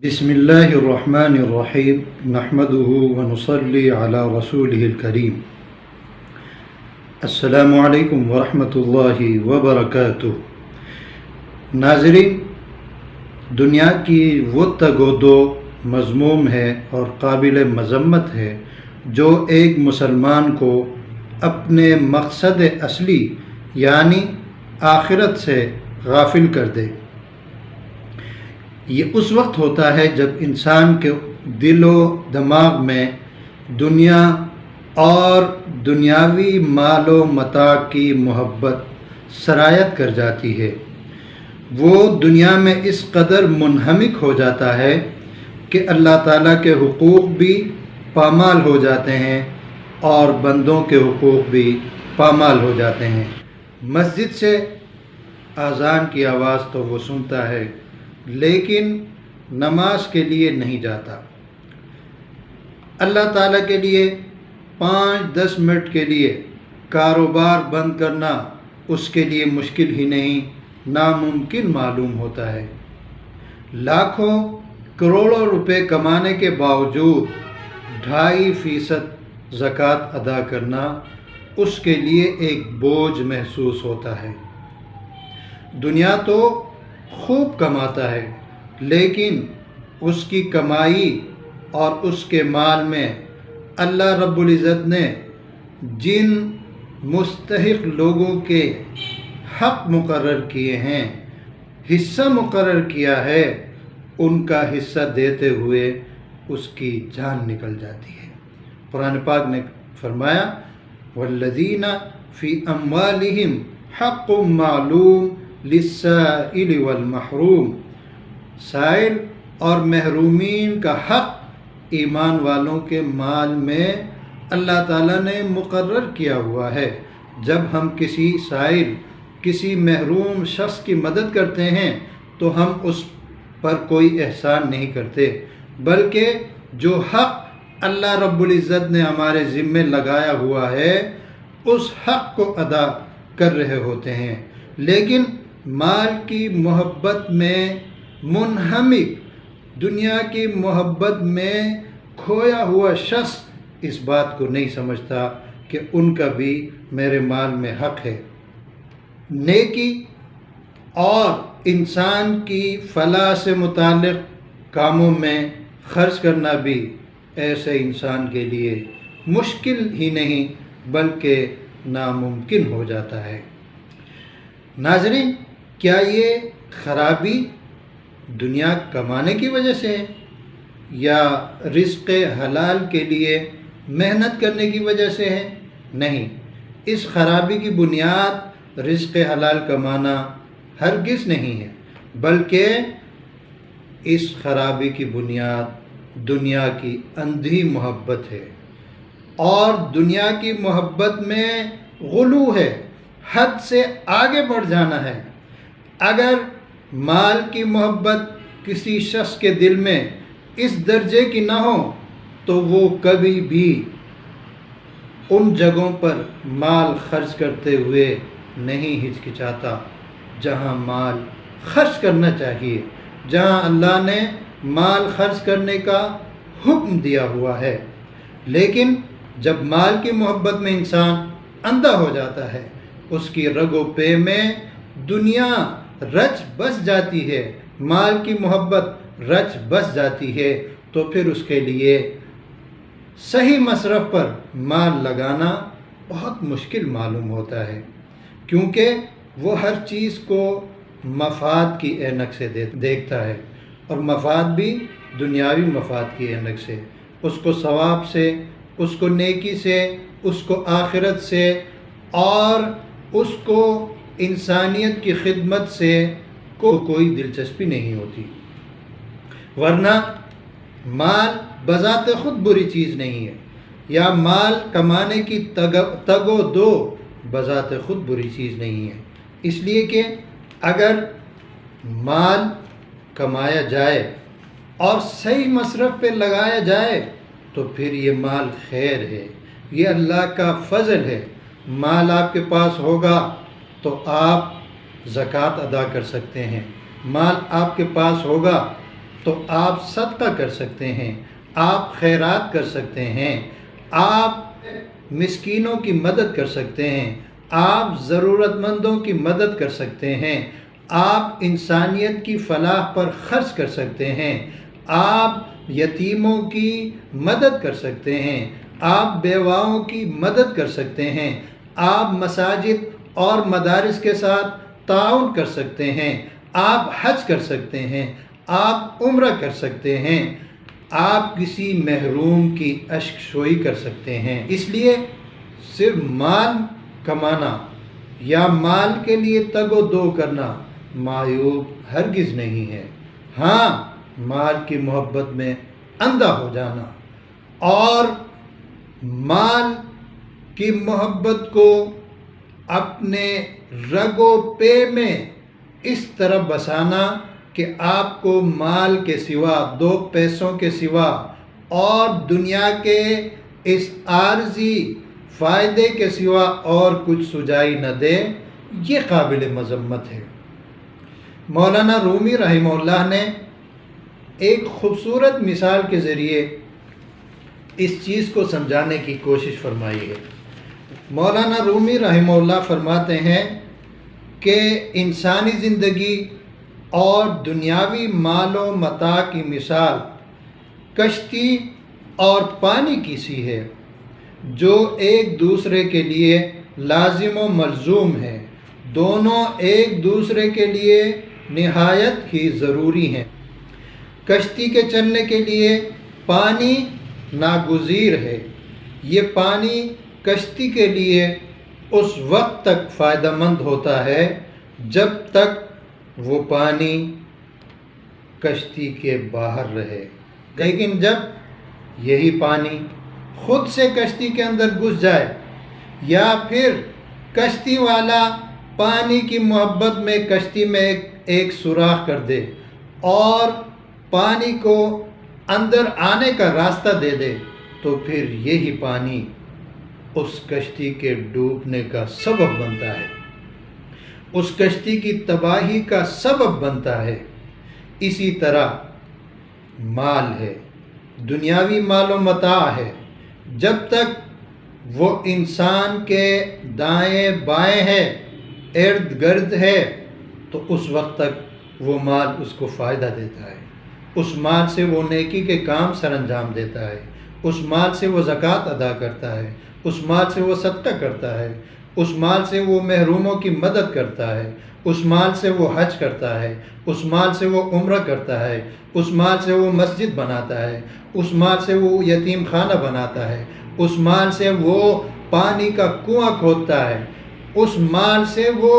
بسم اللہ الرحمن الرحیم نحمده ونصلی علی رسوله الکریم۔ السلام علیکم ورحمۃ اللہ وبرکاتہ۔ ناظرین، دنیا کی وہ تگ و دو مذموم ہے اور قابل مذمت ہے جو ایک مسلمان کو اپنے مقصد اصلی یعنی آخرت سے غافل کر دے۔ یہ اس وقت ہوتا ہے جب انسان کے دل و دماغ میں دنیا اور دنیاوی مال و متاع کی محبت سرایت کر جاتی ہے۔ وہ دنیا میں اس قدر منہمک ہو جاتا ہے کہ اللہ تعالیٰ کے حقوق بھی پامال ہو جاتے ہیں اور بندوں کے حقوق بھی پامال ہو جاتے ہیں۔ مسجد سے اذان کی آواز تو وہ سنتا ہے لیکن نماز کے لیے نہیں جاتا۔ اللہ تعالیٰ کے لیے 5-10 منٹ کے لیے کاروبار بند کرنا اس کے لیے مشکل ہی نہیں، ناممکن معلوم ہوتا ہے۔ لاکھوں کروڑوں روپے کمانے کے باوجود 2.5% زکوٰۃ ادا کرنا اس کے لیے ایک بوجھ محسوس ہوتا ہے۔ دنیا تو خوب کماتا ہے لیکن اس کی کمائی اور اس کے مال میں اللہ رب العزت نے جن مستحق لوگوں کے حق مقرر کیے ہیں، حصہ مقرر کیا ہے، ان کا حصہ دیتے ہوئے اس کی جان نکل جاتی ہے۔ قرآن پاک نے فرمایا والذین فی اموالہم حق معلوم للسائل والمحروم، سائل اور محرومین کا حق ایمان والوں کے مال میں اللہ تعالیٰ نے مقرر کیا ہوا ہے۔ جب ہم کسی سائل، کسی محروم شخص کی مدد کرتے ہیں تو ہم اس پر کوئی احسان نہیں کرتے، بلکہ جو حق اللہ رب العزت نے ہمارے ذمے لگایا ہوا ہے اس حق کو ادا کر رہے ہوتے ہیں۔ لیکن مال کی محبت میں منہمک، دنیا کی محبت میں کھویا ہوا شخص اس بات کو نہیں سمجھتا کہ ان کا بھی میرے مال میں حق ہے۔ نیکی اور انسان کی فلاح سے متعلق کاموں میں خرچ کرنا بھی ایسے انسان کے لیے مشکل ہی نہیں بلکہ ناممکن ہو جاتا ہے۔ ناظرین، کیا یہ خرابی دنیا کمانے کی وجہ سے ہے یا رزق حلال کے لیے محنت کرنے کی وجہ سے ہے؟ نہیں، اس خرابی کی بنیاد رزق حلال کمانا ہرگز نہیں ہے، بلکہ اس خرابی کی بنیاد دنیا کی اندھی محبت ہے اور دنیا کی محبت میں غلو ہے، حد سے آگے بڑھ جانا ہے۔ اگر مال کی محبت کسی شخص کے دل میں اس درجے کی نہ ہو تو وہ کبھی بھی ان جگہوں پر مال خرچ کرتے ہوئے نہیں ہچکچاتا جہاں مال خرچ کرنا چاہیے، جہاں اللہ نے مال خرچ کرنے کا حکم دیا ہوا ہے۔ لیکن جب مال کی محبت میں انسان اندھا ہو جاتا ہے، اس کی رگ و پے میں دنیا رچ بس جاتی ہے، مال کی محبت رچ بس جاتی ہے، تو پھر اس کے لیے صحیح مصرف پر مال لگانا بہت مشکل معلوم ہوتا ہے، کیونکہ وہ ہر چیز کو مفاد کی عینک سے دیکھتا ہے، اور مفاد بھی دنیاوی مفاد کی عینک سے، اس کو ثواب سے، اس کو نیکی سے، اس کو آخرت سے اور اس کو انسانیت کی خدمت سے کوئی دلچسپی نہیں ہوتی۔ ورنہ مال بذات خود بری چیز نہیں ہے، یا مال کمانے کی تگ و دو بذات خود بری چیز نہیں ہے، اس لیے کہ اگر مال کمایا جائے اور صحیح مصرف پہ لگایا جائے تو پھر یہ مال خیر ہے، یہ اللہ کا فضل ہے۔ مال آپ کے پاس ہوگا تو آپ زکوٰۃ ادا کر سکتے ہیں، مال آپ کے پاس ہوگا تو آپ صدقہ کر سکتے ہیں، آپ خیرات کر سکتے ہیں، آپ مسکینوں کی مدد کر سکتے ہیں، آپ ضرورت مندوں کی مدد کر سکتے ہیں، آپ انسانیت کی فلاح پر خرچ کر سکتے ہیں، آپ یتیموں کی مدد کر سکتے ہیں، آپ بیواؤں کی مدد کر سکتے ہیں، آپ مساجد اور مدارس کے ساتھ تعاون کر سکتے ہیں، آپ حج کر سکتے ہیں، آپ عمرہ کر سکتے ہیں، آپ کسی محروم کی اشک شوئی کر سکتے ہیں۔ اس لیے صرف مال کمانا یا مال کے لیے تگ و دو کرنا معیوب ہرگز نہیں ہے۔ ہاں، مال کی محبت میں اندھا ہو جانا اور مال کی محبت کو اپنے رگ و پے میں اس طرح بسانا کہ آپ کو مال کے سوا، دو پیسوں کے سوا اور دنیا کے اس عارضی فائدے کے سوا اور کچھ سجائی نہ دے، یہ قابل مذمت ہے۔ مولانا رومی رحمہ اللہ نے ایک خوبصورت مثال کے ذریعے اس چیز کو سمجھانے کی کوشش فرمائی ہے۔ مولانا رومی رحمہ اللہ فرماتے ہیں کہ انسانی زندگی اور دنیاوی مال و متاع کی مثال کشتی اور پانی کی سی ہے، جو ایک دوسرے کے لیے لازم و ملزوم ہے۔ دونوں ایک دوسرے کے لیے نہایت ہی ضروری ہیں۔ کشتی کے چلنے کے لیے پانی ناگزیر ہے۔ یہ پانی کشتی کے لیے اس وقت تک فائدہ مند ہوتا ہے جب تک وہ پانی کشتی کے باہر رہے، لیکن جب یہی پانی خود سے کشتی کے اندر گھس جائے یا پھر کشتی والا پانی کی محبت میں کشتی میں ایک سوراخ کر دے اور پانی کو اندر آنے کا راستہ دے دے، تو پھر یہی پانی اس کشتی کے ڈوبنے کا سبب بنتا ہے، اس کشتی کی تباہی کا سبب بنتا ہے۔ اسی طرح مال ہے، دنیاوی مال و متاع ہے، جب تک وہ انسان کے دائیں بائیں ہے، ارد گرد ہے، تو اس وقت تک وہ مال اس کو فائدہ دیتا ہے، اس مال سے وہ نیکی کے کام سر انجام دیتا ہے، اس مال سے وہ زکوٰۃ ادا کرتا ہے، اس مال سے وہ صدقہ کرتا ہے، اس مال سے وہ محروموں کی مدد کرتا ہے، اس مال سے وہ حج کرتا ہے، اس مال سے وہ عمرہ کرتا ہے، اس مال سے وہ مسجد بناتا ہے، اس مال سے وہ یتیم خانہ بناتا ہے، اس مال سے وہ پانی کا کنواں کھودتا ہے، اس مال سے وہ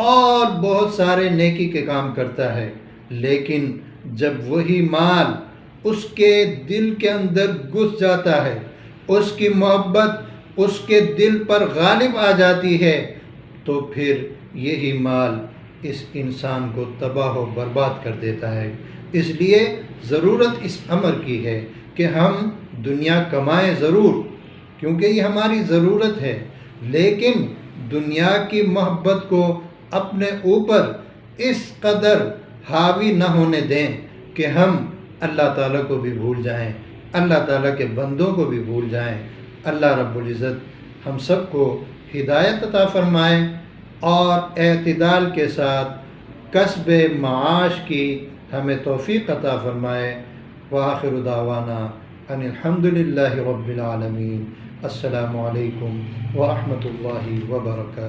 اور بہت سارے نیکی کے کام کرتا ہے۔ لیکن جب وہی مال اس کے دل کے اندر گھس جاتا ہے، اس کی محبت اس کے دل پر غالب آ جاتی ہے، تو پھر یہی مال اس انسان کو تباہ و برباد کر دیتا ہے۔ اس لیے ضرورت اس امر کی ہے کہ ہم دنیا کمائیں ضرور، کیونکہ یہ ہماری ضرورت ہے، لیکن دنیا کی محبت کو اپنے اوپر اس قدر حاوی نہ ہونے دیں کہ ہم اللہ تعالیٰ کو بھی بھول جائیں، اللہ تعالیٰ کے بندوں کو بھی بھول جائیں۔ اللہ رب العزت ہم سب کو ہدایت عطا فرمائیں اور اعتدال کے ساتھ کسب معاش کی ہمیں توفیق عطا فرمائے۔ وآخر دعوانا ان الحمد للہ رب العالمین۔ السلام علیکم ورحمۃ اللہ وبرکاتہ۔